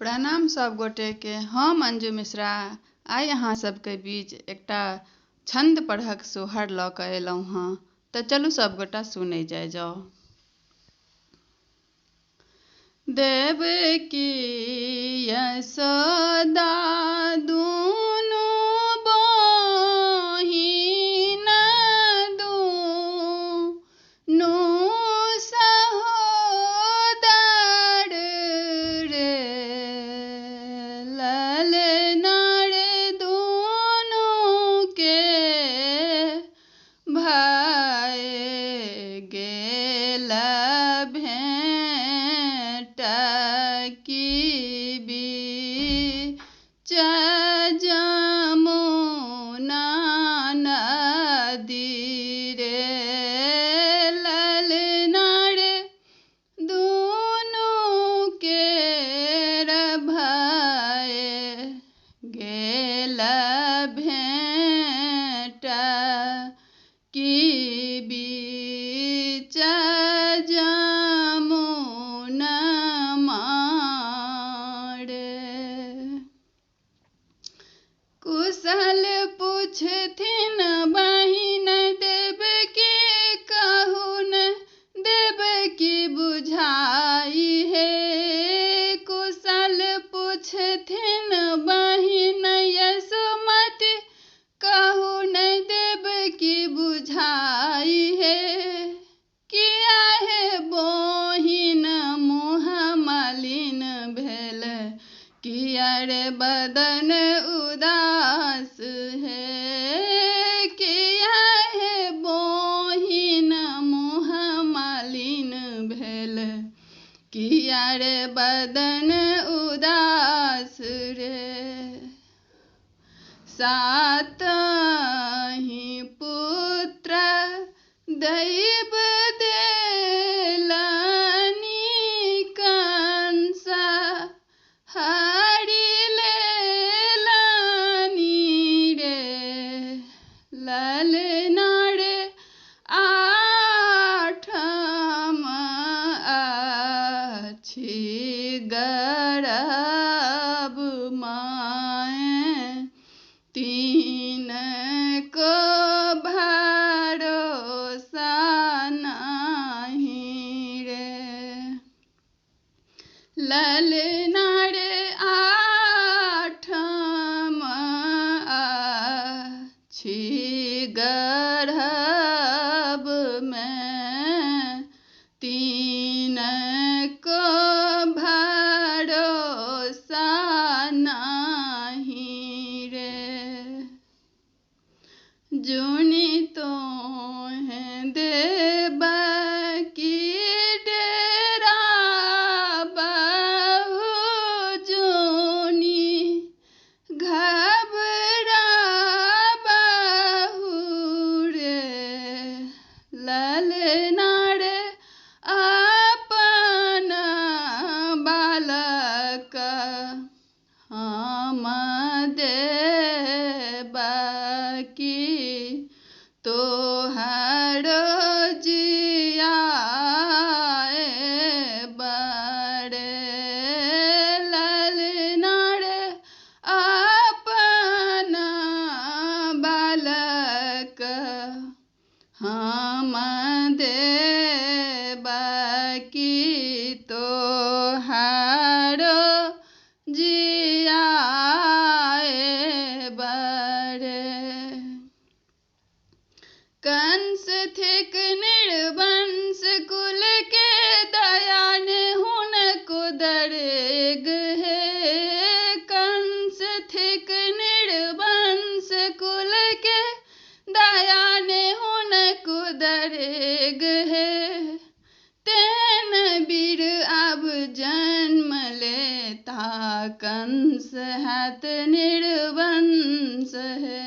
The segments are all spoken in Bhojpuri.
प्रणाम सब गोटे के। हम अंजू मिश्रा आइ अहाँ सबके बीच एकटा छंद पढ़क सोहर लऽ कऽ एलहुँ हँ, तऽ चलू सब गोटा सुनै जाओ। देवकी यशोदा दुनू बहिन दुनू सहोदर रे, ललना रे दुनू के भाय गेल भेंट की बीच जमुना नदी रे, ललना रे दुनू केर भाय गेल भेंट की बीच जमुना मारे। कुशल पूछथिन बहिन देवकी, कहून देवकी बुझाई हे। कुशल पूछथिन बहिन यशोमती, कहून देवकी बुझाई हे। किया हे बहिन मुँह मलिन भेल, किया रे बदन उदास है। किया हे बहिन मुँह मलिन भेल, किया रे बदन उदास रे। सातहि पुत्र दैव देलनि, कंस हरि लेलनि रे, ललना रे आठम अछि गर्भ माय, तीन को भरोसा नहीं रे, ललना रे आठम अछि गर्भ में, तीन को भरोसा नहीं रे। जुनि तो हैं देवकी डेरा बहु जुनि, घबरा बहु रे, ललना रे अपन बालक हम देवकी, तोहरो जियाए बड़े, ललना रे अपन बालक हम देवकी, तोहरो जियाए बड़े। कंस थिक निर्वंश कुल के, दयान हुनको दरेग है। कंस थिक निर्वंश कुल के, दयान हुनको दरेग है। तेन वीर अब जन्म लेता, कंस हैत निर्वंश है।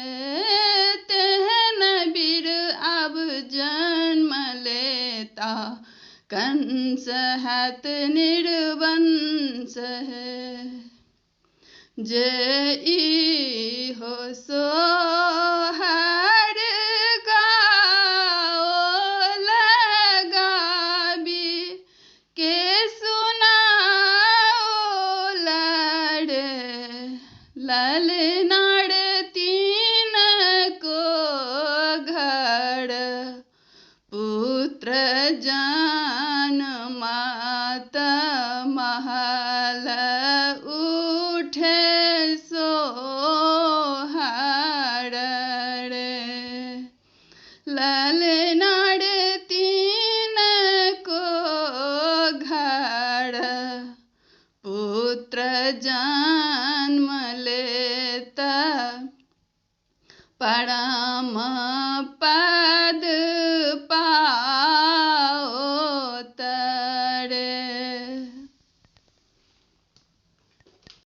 तेन वीर अब जन्म लेता, कंस हैत निर्वंश है। जे इहो सोहर गाओ लगाबी, के सुनाओ जन्मात महल उठे सोहार रे। ललनार तीन को घर पुत्र जन्म लेता परम पद पावे